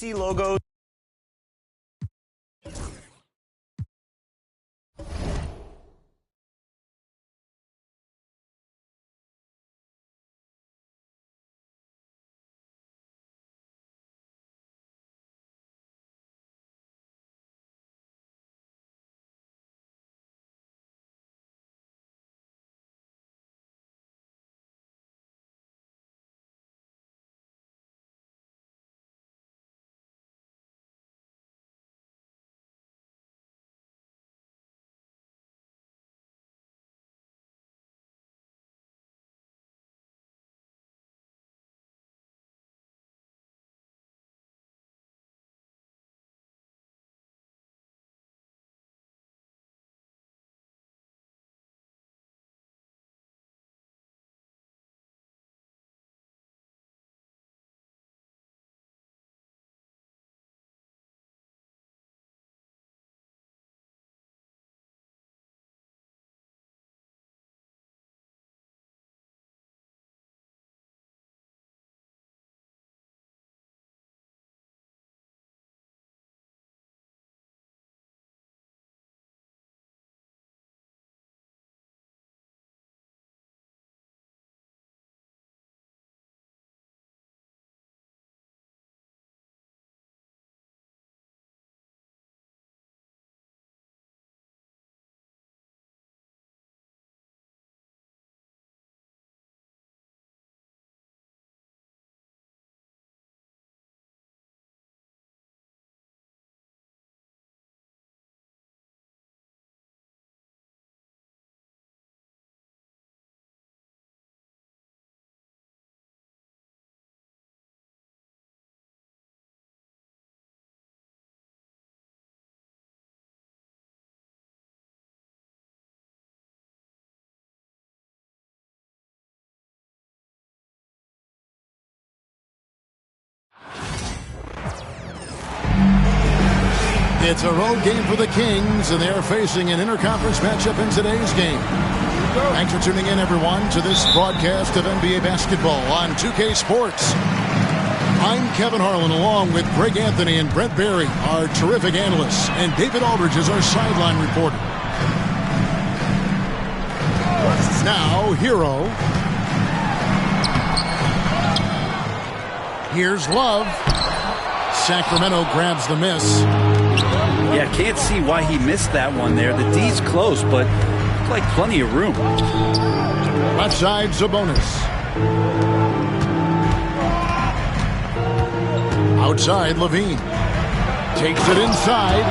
see logos. It's a road game for the Kings, and they're facing an interconference matchup in today's game. Thanks for tuning in, everyone, to this broadcast of NBA basketball on 2K Sports. I'm Kevin Harlan, along with Greg Anthony and Brent Berry, our terrific analysts, and David Aldridge is our sideline reporter. Now, Hero. Here's Love. Sacramento grabs the miss. Yeah, can't see why he missed that one there. The D's close, but like plenty of room. Left side, Sabonis. Outside, Levine. Takes it inside.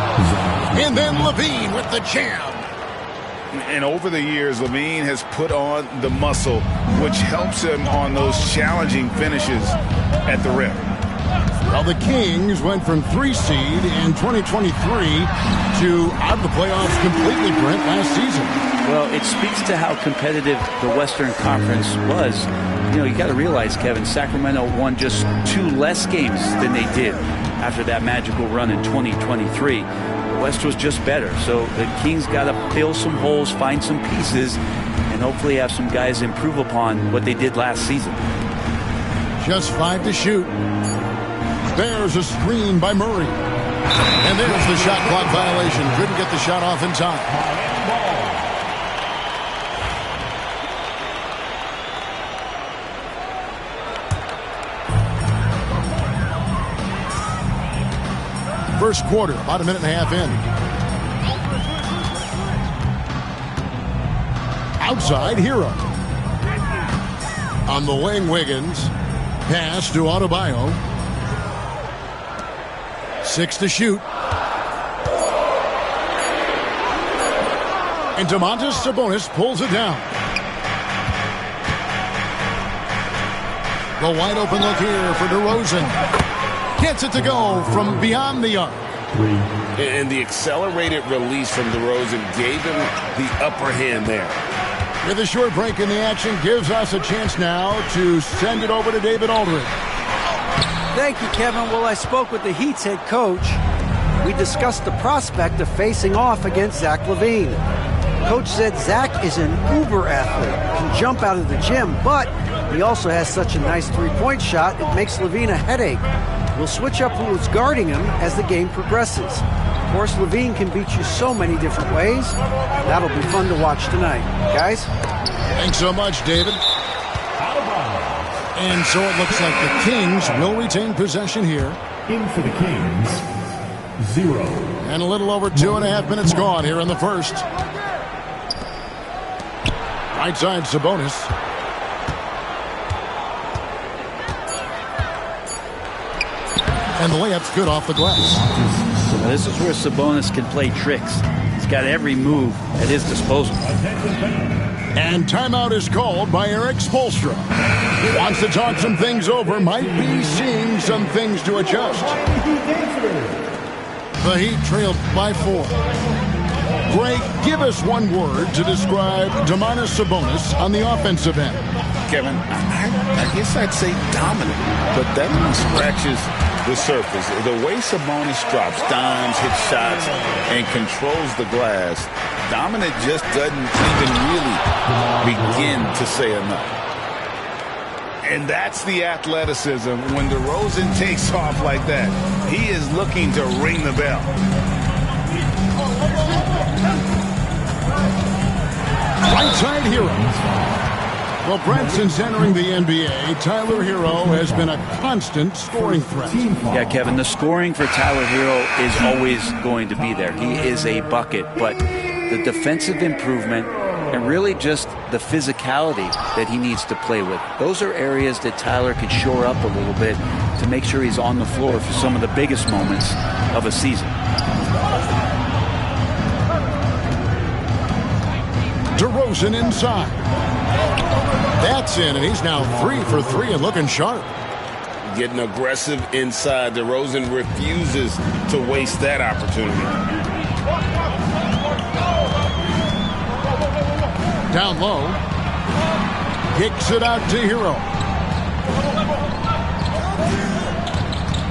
And then Levine with the jam. And over the years, Levine has put on the muscle, which helps him on those challenging finishes at the rim. Well, the Kings went from 3 seed in 2023 to out of the playoffs completely, Brent, last season. Well, it speaks to how competitive the Western Conference was. You know, you got to realize, Kevin, Sacramento won just 2 less games than they did after that magical run in 2023. The West was just better, so the Kings got to fill some holes, find some pieces, and hopefully have some guys improve upon what they did last season. Just 5 to shoot. There's a screen by Murray. And there's the shot clock violation. Couldn't get the shot off in time. First quarter, about a minute and a half in. Outside, Hero. On the wing, Wiggins. Pass to Adebayo. 6 to shoot. And Domantas Sabonis pulls it down. The wide open look here for DeRozan. Gets it to go from beyond the arc. And the accelerated release from DeRozan gave him the upper hand there. With a short break in the action, gives us a chance now to send it over to David Aldridge. Thank you, Kevin. Well, I spoke with the Heat's head coach. We discussed the prospect of facing off against Zach LaVine. Coach said Zach is an uber athlete, can jump out of the gym, but He also has such a nice three-point shot, it makes Levine a headache. We'll switch up who's guarding him as the game progresses. Of course, Levine can beat you so many different ways. That'll be fun to watch tonight. Guys? Thanks so much, David. And so it looks like the Kings will retain possession here. In for the Kings, 0. And a little over 2.5 minutes gone here in the first. Right side, Sabonis. And the layup's good off the glass. Now, this is where Sabonis can play tricks. He's got every move at his disposal. And timeout is called by Eric Spoelstra. Wants to talk some things over, might be seeing some things to adjust. The Heat trailed by 4. Greg, give us one word to describe Domantas Sabonis on the offensive end. Kevin, I guess I'd say dominant, but that one scratches the surface. The way Sabonis drops dimes, hits shots, and controls the glass, dominant just doesn't even really begin to say enough. And that's the athleticism. When DeRozan takes off like that, he is looking to ring the bell. Right side Hero. Well, Brent, since entering the NBA, Tyler Hero has been a constant scoring threat. Yeah, Kevin, the scoring for Tyler Hero is always going to be there. He is a bucket, but the defensive improvement and really just the physicality that he needs to play with, those are areas that Tyler could shore up a little bit to make sure he's on the floor for some of the biggest moments of a season. DeRozan inside. That's in, and he's now 3 for 3 and looking sharp. Getting aggressive inside. DeRozan refuses to waste that opportunity. Down low. Kicks it out to Hero.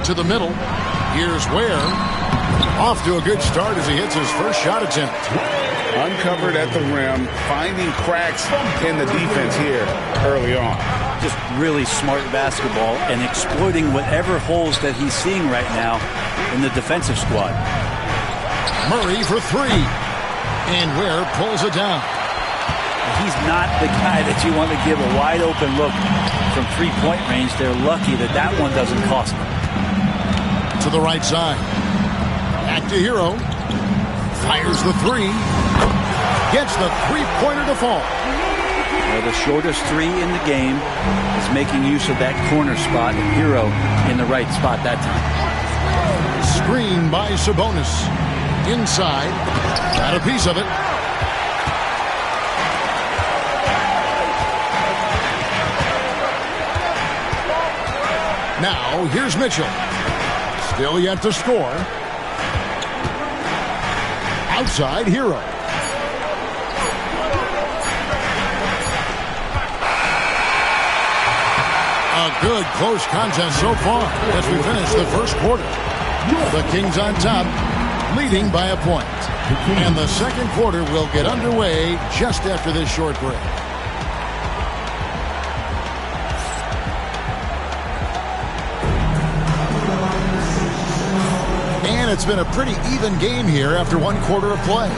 To the middle. Here's Ware. Off to a good start as he hits his first shot attempt. Uncovered at the rim, finding cracks in the defense here early on. Just really smart basketball and exploiting whatever holes that he's seeing right now in the defensive squad. Murray for 3. And Ware pulls it down. He's not the guy that you want to give a wide open look from three-point range. They're lucky that that one doesn't cost them. To the right side. Back to Hero. Fires the 3. Gets the three-pointer to fall. Well, the shortest 3 in the game is making use of that corner spot. Hero in the right spot that time. Screen by Sabonis. Inside. Got a piece of it. Now, here's Mitchell. Still yet to score. Outside Hero. A good close contest so far as we finish the first quarter. The Kings on top, leading by a point. And the second quarter will get underway just after this short break. And it's been a pretty even game here after one quarter of play.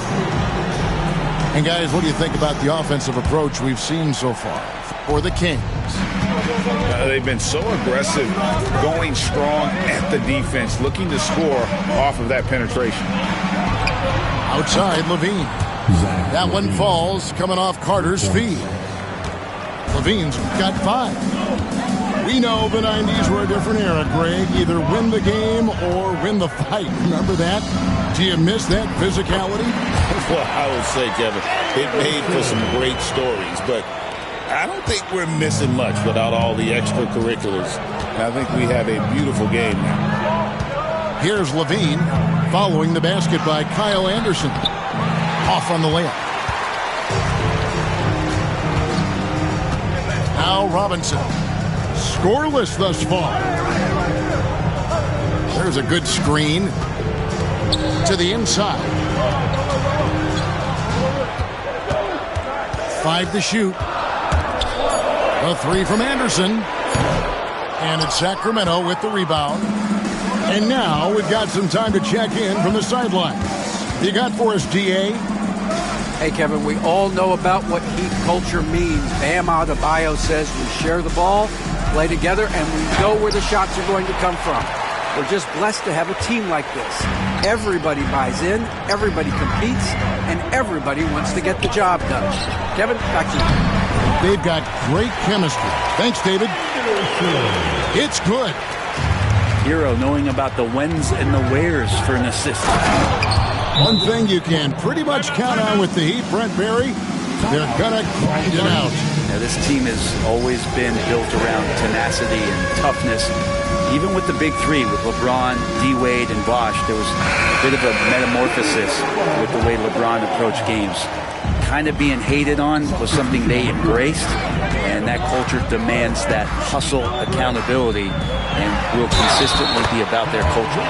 And guys, what do you think about the offensive approach we've seen so far for the Kings? They've been so aggressive, going strong at the defense, looking to score off of that penetration. Outside Levine. That one falls, coming off Carter's feed. Levine's got 5. We know the 90s were a different era, Greg. Either win the game or win the fight. Remember that? Do you miss that physicality? Well, I would say, Kevin, it made for some great stories, but I don't think we're missing much without all the extracurriculars. And I think we have a beautiful game now. Here's Levine following the basket by Kyle Anderson. Off on the layup. Now Robinson. Scoreless thus far. There's a good screen to the inside. 5 to shoot. A three from Anderson. And it's Sacramento with the rebound. And now we've got some time to check in from the sidelines. You got for us, D.A.? Hey, Kevin, we all know about what Heat culture means. Bam Adebayo says we share the ball, play together, and we know where the shots are going to come from. We're just blessed to have a team like this. Everybody buys in, everybody competes, and everybody wants to get the job done. Kevin, back to you. They've got great chemistry. Thanks, David. It's good. Hero knowing about the whens and the wheres for an assist. One thing you can pretty much count on with the Heat, Brent Barry, they're going to grind it out. Now, this team has always been built around tenacity and toughness. Even with the big three, with LeBron, D-Wade, and Bosh, there was a bit of a metamorphosis with the way LeBron approached games. Kind of being hated on was something they embraced, and that culture demands that hustle accountability and will consistently be about their culture.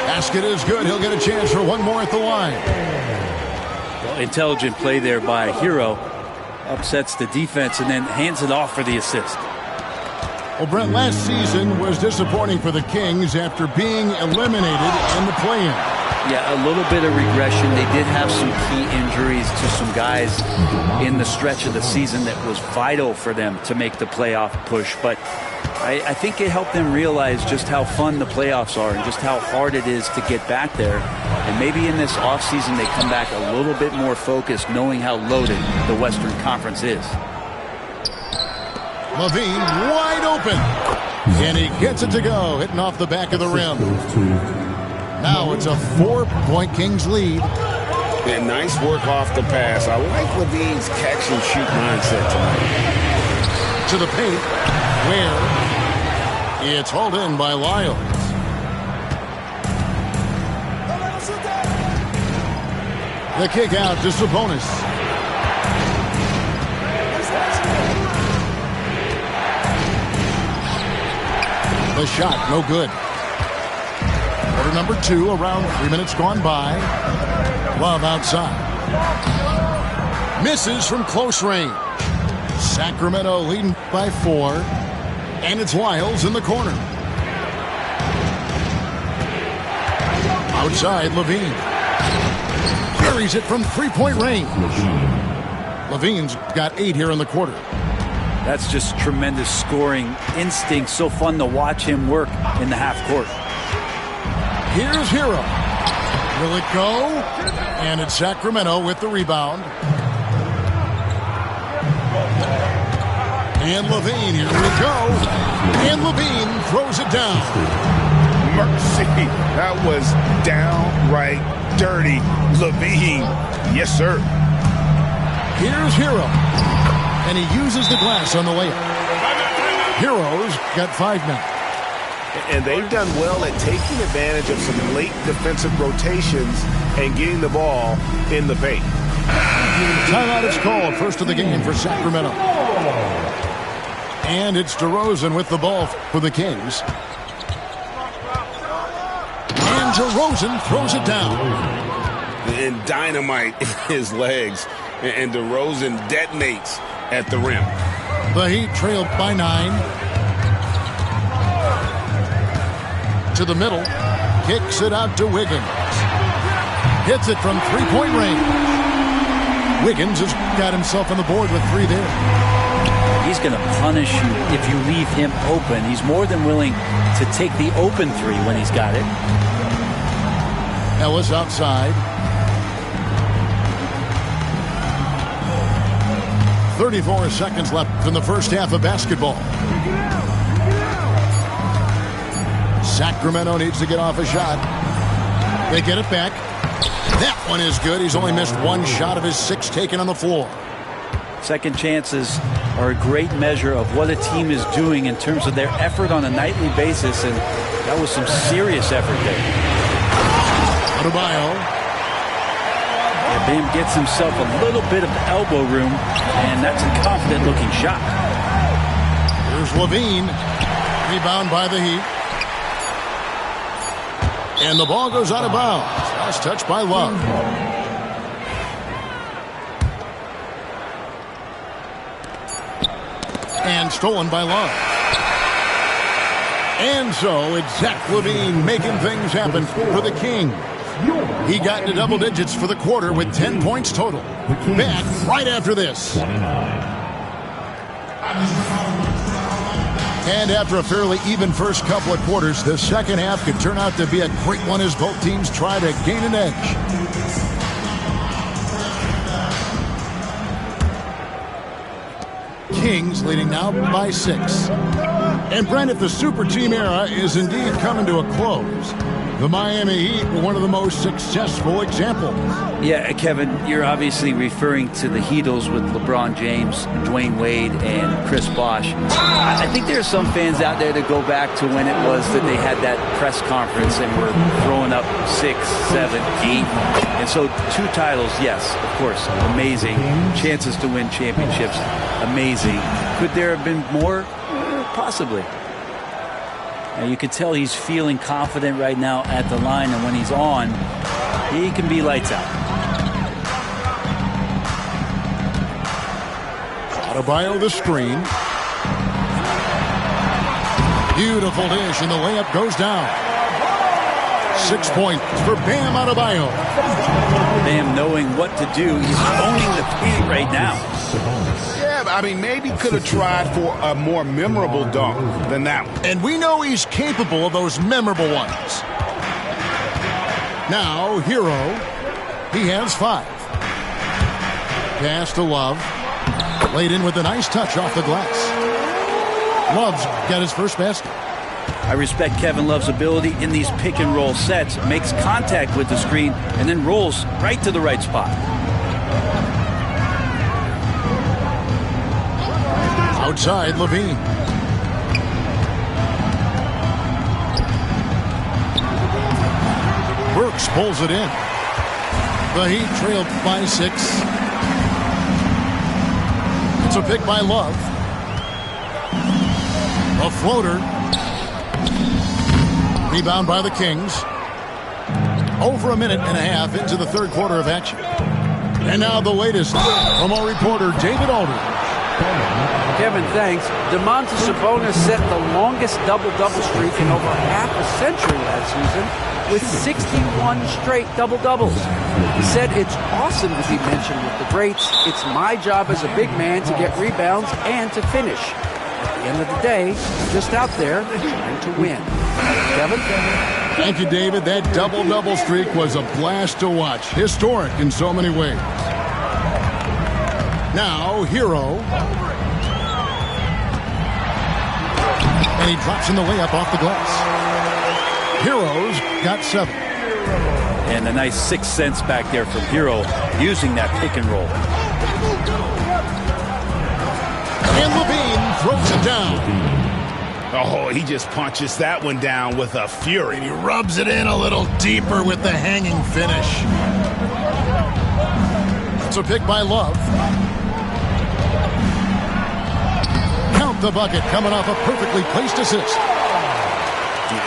Basket is good. He'll get a chance for one more at the line. Well, intelligent play there by Hero. Upsets the defense and then hands it off for the assist. Well, Brent, last season was disappointing for the Kings after being eliminated in the play-in. Yeah, a little bit of regression. They did have some key injuries to some guys in the stretch of the season that was vital for them to make the playoff push. But I think it helped them realize just how fun the playoffs are and just how hard it is to get back there. And maybe in this offseason they come back a little bit more focused, knowing how loaded the Western Conference is. Levine wide open. And he gets it to go, hitting off the back of the rim. Now it's a 4-point Kings lead. And nice work off the pass. I like Levine's catch-and-shoot mindset tonight. To the paint, where it's hauled in by Lyles. The kick out to Sabonis. The shot, no good. Quarter number 2, around 3 minutes gone by. Love outside. Misses from close range. Sacramento leading by 4. And it's Lyles in the corner. Outside, Levine. Carries it from three-point range. Levine's got 8 here in the quarter. That's just tremendous scoring instinct. So fun to watch him work in the half court. Here's Hero. Will it go? And it's Sacramento with the rebound. And Levine, here we go. And Levine throws it down. Mercy. That was downright dirty. Levine. Yes, sir. Here's Hero. And he uses the glass on the layup. Hero's got 5 now. And they've done well at taking advantage of some late defensive rotations and getting the ball in the paint. Timeout is called, first of the game for Sacramento. And it's DeRozan with the ball for the Kings. And DeRozan throws it down. And dynamite in his legs. And DeRozan detonates at the rim. The Heat trailed by 9. To the middle. Kicks it out to Wiggins. Hits it from three-point range. Wiggins has got himself on the board with 3 there. He's going to punish you if you leave him open. He's more than willing to take the open 3 when he's got it. Ellis outside. 34 seconds left in the first half of basketball. Sacramento needs to get off a shot. They get it back. That one is good. He's only missed 1 shot of his 6 taken on the floor. Second chances are a great measure of what a team is doing in terms of their effort on a nightly basis, and that was some serious effort there. Adebayo. Yeah, Bam gets himself a little bit of elbow room, and that's a confident-looking shot. Here's Levine. Rebound by the Heat. And the ball goes out of bounds. Last touch by Love. And stolen by Love. And so it's Zach LaVine making things happen for the Kings. He got into double digits for the quarter with 10 points total. Back right after this. And after a fairly even first couple of quarters, the second half could turn out to be a great one as both teams try to gain an edge. Kings leading now by 6. And Brent, if the super team era is indeed coming to a close, the Miami Heat were one of the most successful examples. Yeah, Kevin, you're obviously referring to the Heatles with LeBron James, Dwayne Wade, and Chris Bosh. I think there are some fans out there that go back to when it was that they had that press conference and were throwing up 6, 7, 8. And so 2 titles, yes, of course, amazing. Chances to win championships, amazing. Could there have been more? Possibly. And you could tell he's feeling confident right now at the line, and when he's on, he can be lights out. Adebayo the screen. Beautiful dish, and the layup goes down. 6 points for Bam Adebayo. Bam knowing what to do. He's owning the paint right now. Yeah, I mean, maybe could have tried for a more memorable dunk than that one. And we know he's capable of those memorable ones. Now, Hero. He has 5. Pass to Love. Laid in with a nice touch off the glass. Love's got his first basket. I respect Kevin Love's ability in these pick and roll sets. Makes contact with the screen and then rolls right to the right spot. Outside, LaVine. Burks pulls it in. The Heat trailed by 6. It's a pick by Love. A floater. Rebound by the Kings. Over a minute and a half into the third quarter of action. And now the latest from our reporter, David Aldridge. Kevin, thanks. Domantas Sabonis set the longest double-double streak in over half a century last season with 61 straight double-doubles. He said it's awesome to be mentioned with the greats. It's my job as a big man to get rebounds and to finish. At the end of the day, I'm just out there trying to win. Kevin? Thank you, David. That double-double streak was a blast to watch. Historic in so many ways. Now, Hero. And he drops in the layup off the glass. Hero's got 7. And a nice 6 cents back there from Hero using that pick and roll. And LaVine throws it down. Oh, he just punches that one down with a fury. And he rubs it in a little deeper with the hanging finish. It's a pick by Love. Count the bucket coming off a perfectly placed assist.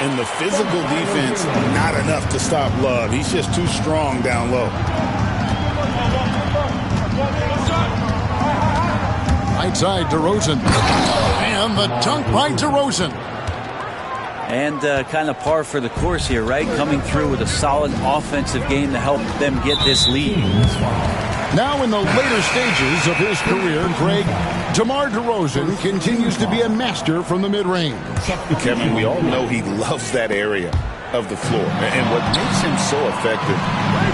In the physical defense, not enough to stop Love. He's just too strong down low. Right side, DeRozan. And the dunk by DeRozan. And kind of par for the course here, right? Coming through with a solid offensive game to help them get this lead. Now in the later stages of his career, Greg, DeMar DeRozan continues to be a master from the mid-range. Kevin, we all know he loves that area of the floor. And what makes him so effective,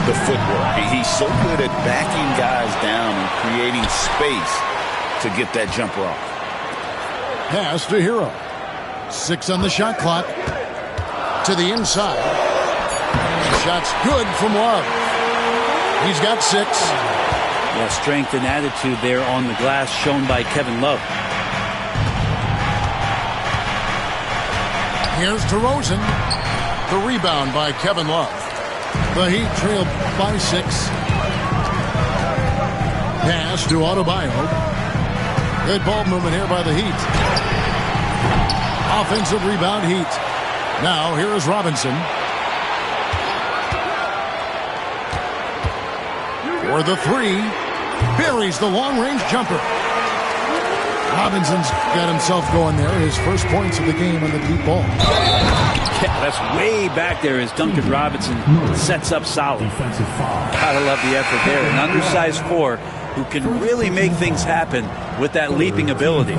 the footwork. He's so good at backing guys down and creating space to get that jumper off. Pass to Hero. 6 on the shot clock. To the inside. Shot's good from Love. He's got 6. Yeah, strength and attitude there on the glass shown by Kevin Love. Here's DeRozan. The rebound by Kevin Love. The Heat trailed by 6. Pass to Adebayo. Good ball movement here by the Heat. Offensive rebound, Heat. Now here is Robinson. For the 3. Buries the long-range jumper. Robinson's got himself going there. His first points of the game on the deep ball. Yeah, that's way back there as Duncan Robinson sets up solid. Defensive foul. Gotta love the effort there. An undersized 4 who can really make things happen with that leaping ability.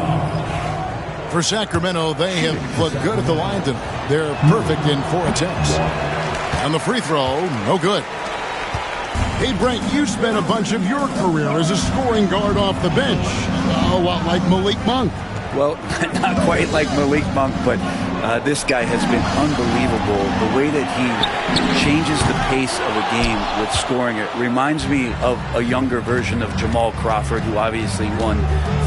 For Sacramento, they have looked good at the line tonight. They're perfect in 4 attempts. And the free throw, no good. Hey, Brent, you spent a bunch of your career as a scoring guard off the bench. A lot like Malik Monk. Well, not quite like Malik Monk, but this guy has been unbelievable. The way that he changes the pace of a game with scoring, it reminds me of a younger version of Jamal Crawford, who obviously won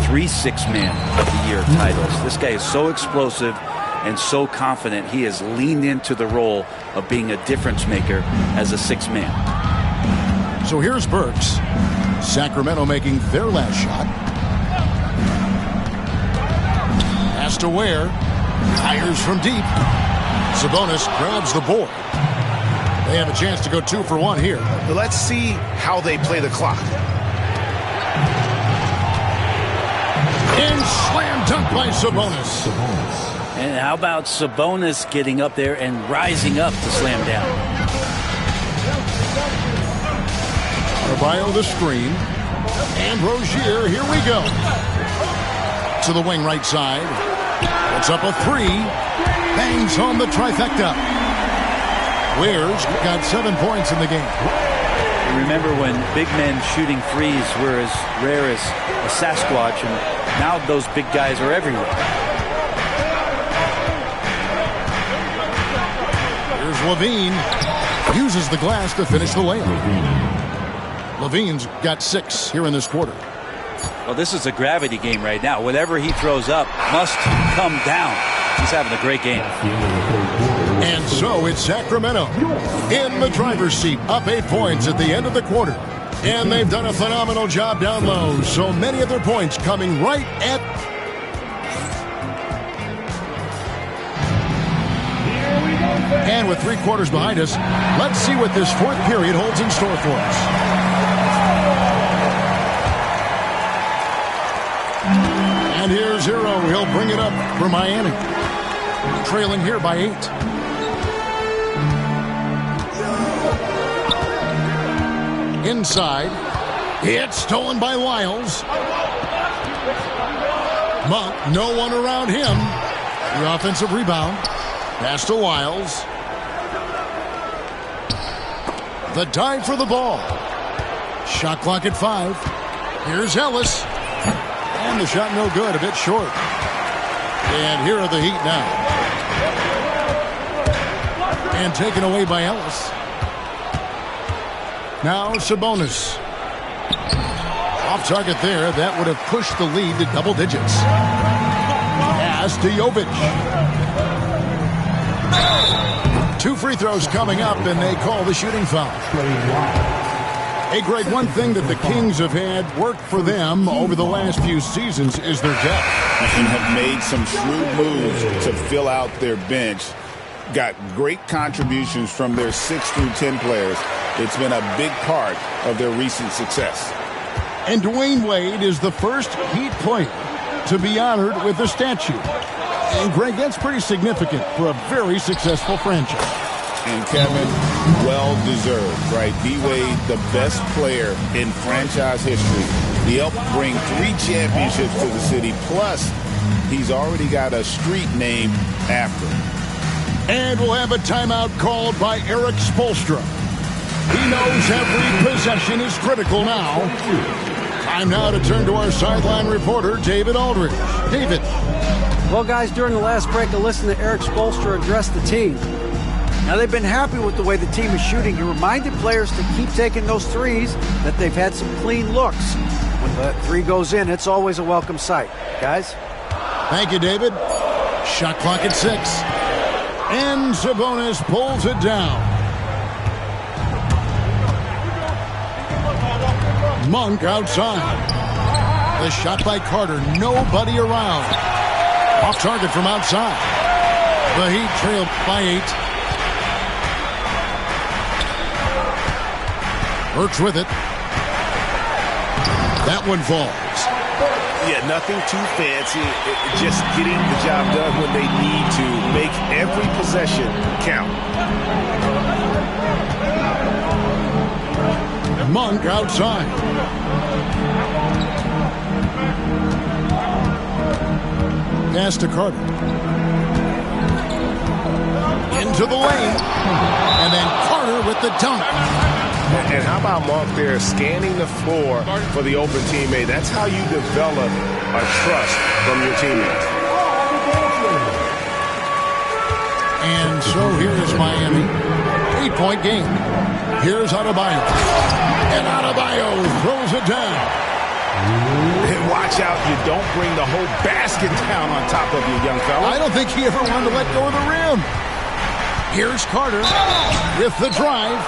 3 Six-Man of the Year titles. This guy is so explosive and so confident. He has leaned into the role of being a difference maker as a 6-man. So here's Burks. Sacramento making their last shot. Pass to Ware. Fires from deep. Sabonis grabs the board. They have a chance to go 2 for 1 here. Let's see how they play the clock. And slam dunk by Sabonis. And how about Sabonis getting up there and rising up to slam down? Carvalho the screen. And Rozier, here we go. To the wing right side. Puts up a 3. Bangs home the trifecta. Ware's got 7 points in the game. Remember when big men shooting threes were as rare as a Sasquatch, and now those big guys are everywhere. Here's Levine. Uses the glass to finish the layup. Levine's got 6 here in this quarter. Well, this is a gravity game right now. Whatever he throws up must come down. He's having a great game. And so it's Sacramento in the driver's seat, up 8 points at the end of the quarter. And they've done a phenomenal job down low. So many of their points coming right at... And with 3 quarters behind us, let's see what this 4th period holds in store for us. And here's Hero. He'll bring it up for Miami. Trailing here by 8. Inside. It's stolen by Lyles. Monk, no one around him. The offensive rebound. Pass to Lyles. The dive for the ball. Shot clock at 5. Here's Ellis. And the shot no good, a bit short. And here are the Heat now. And taken away by Ellis. Now Sabonis. Off target there. That would have pushed the lead to double digits. Pass to Jovic. 2 free throws coming up, and they call the shooting foul. Hey, Greg, one thing that the Kings have had work for them over the last few seasons is their depth. And have made some shrewd moves to fill out their bench. Got great contributions from their 6 through 10 players. It's been a big part of their recent success. And Dwayne Wade is the first Heat player to be honored with a statue. And, Greg, that's pretty significant for a very successful franchise. And, Kevin, well-deserved, right? D-Wade, the best player in franchise history. He helped bring 3 championships to the city. Plus, he's already got a street named after him. And we'll have a timeout called by Eric Spoelstra. He knows every possession is critical now. Time now to turn to our sideline reporter, David Aldridge. David. Well, guys, during the last break, I listened to Eric Spoelstra address the team. Now, they've been happy with the way the team is shooting. He reminded players to keep taking those threes, that they've had some clean looks. When the 3 goes in, it's always a welcome sight. Guys? Thank you, David. Shot clock at 6. And Sabonis pulls it down. Monk outside. The shot by Carter. Nobody around. Off target from outside. The Heat trailed by 8. Burks with it. That one falls. Yeah, nothing too fancy. Just getting the job done when they need to. Make every possession count. Monk outside. Pass to Carter. Into the lane. And then Carter with the dunk. And how about Monk there scanning the floor for the open teammate? That's how you develop a trust from your teammates. And so here's Miami. 8-point game. Here's Adebayo. And Adebayo throws it down. And watch out, you don't bring the whole basket down on top of you, young fella. I don't think he ever wanted to let go of the rim. Here's Carter with the drive.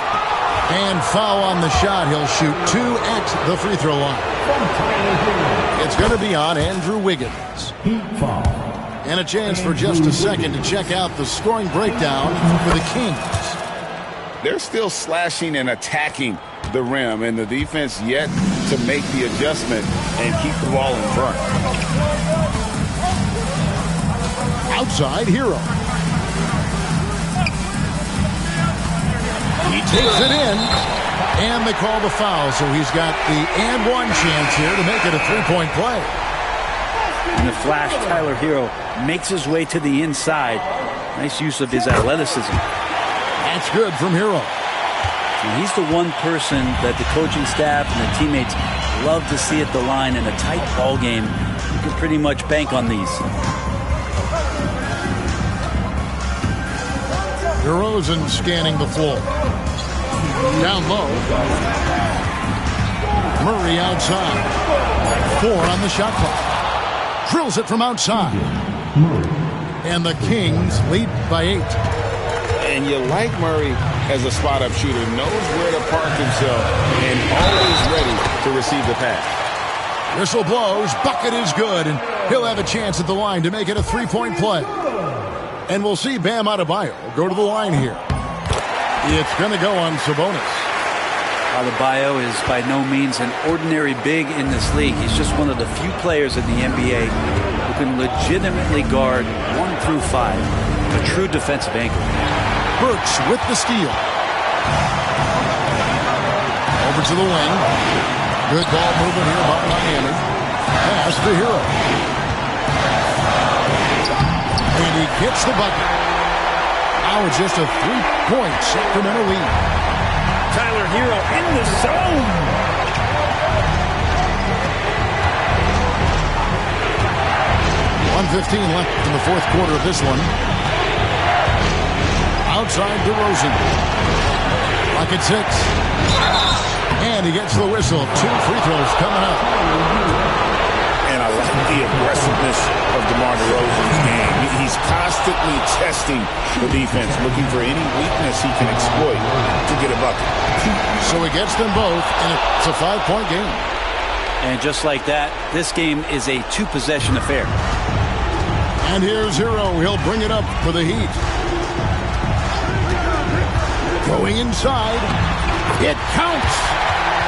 And foul on the shot. He'll shoot 2 at the free throw line. It's going to be on Andrew Wiggins. And a chance for just a second to check out the scoring breakdown for the Kings. They're still slashing and attacking the rim, and the defense yet to make the adjustment and keep the ball in front. Outside Hero. He takes it in, and they call the foul, so he's got the and one chance here to make it a three-point play. In the flash, Tyler Hero makes his way to the inside. Nice use of his athleticism. That's good from Hero. And he's the one person that the coaching staff and the teammates love to see at the line in a tight ball game. You can pretty much bank on these. DeRozan scanning the floor. Down low. Murray outside. 4 on the shot clock. Drills it from outside. And the Kings lead by 8. And you like Murray as a spot-up shooter. Knows where to park himself and always ready to receive the pass. Whistle blows. Bucket is good. And he'll have a chance at the line to make it a three-point play. And we'll see Bam Adebayo go to the line here. It's going to go on Sabonis. Adebayo is by no means an ordinary big in this league. He's just one of the few players in the NBA who can legitimately guard 1 through 5. A true defensive anchor. Burks with the steal. Over to the wing. Good ball movement here by Miami. Pass to Hero. And he gets the bucket. Now it's just a 3-point Sacramento lead. Tyler Hero in the zone. 1:15 left in the fourth quarter of this one. Outside DeRozan. Lock at 6. And he gets the whistle. 2 free throws coming up. And I like the aggressiveness of DeMar DeRozan's game. He's constantly testing the defense, looking for any weakness he can exploit to get a bucket. So he gets them both, and it's a 5-point game. And just like that, this game is a 2-possession affair. And here's Hero. He'll bring it up for the Heat. Going inside. It counts.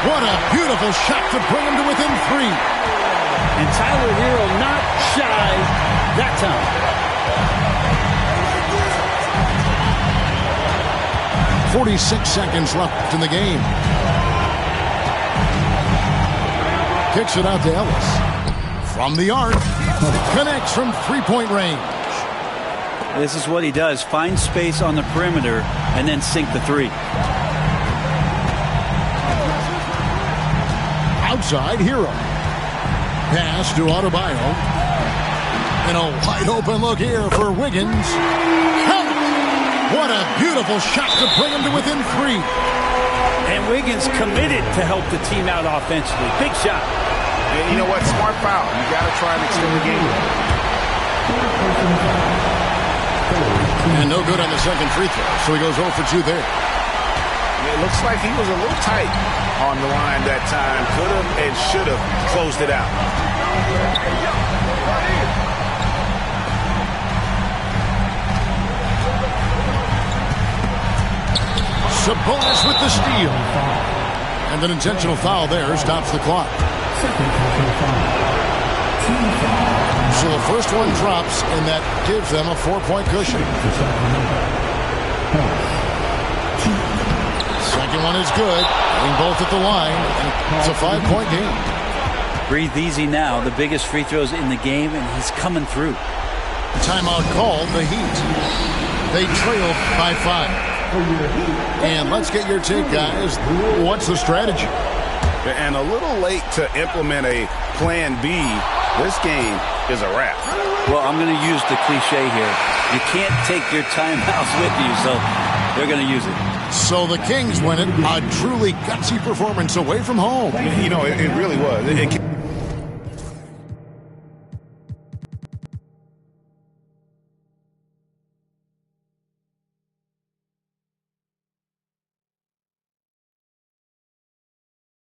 What a beautiful shot to bring him to within 3. And Tyler Hero not shy that time. 46 seconds left in the game. Kicks it out to Ellis. From the arc. Connects from 3-point range. This is what he does. Find space on the perimeter and then sink the 3. Outside Hero. Pass to Adebayo. And a wide open look here for Wiggins. Count! What a beautiful shot to bring him to within 3. And Wiggins committed to help the team out offensively. Big shot. And you know what? Smart foul. You got to try and extend the game. And no good on the second free throw. So he goes 0 for 2 there. It looks like he was a little tight on the line that time. Could have and should have closed it out. Sabonis with the steal. And an intentional foul there stops the clock. So the first one drops, and that gives them a 4-point cushion. Second one is good. Getting both at the line. It's a 5-point game. Breathe easy now. The biggest free throws in the game, and he's coming through. Timeout called, the Heat. They trailed by 5. And let's get your take, guys. What's the strategy? And a little late to implement a plan B. This game is a wrap. Well, I'm going to use the cliche here. You can't take your timeouts with you, so they're going to use it. So the Kings win it. A truly gutsy performance away from home. You know, it really was.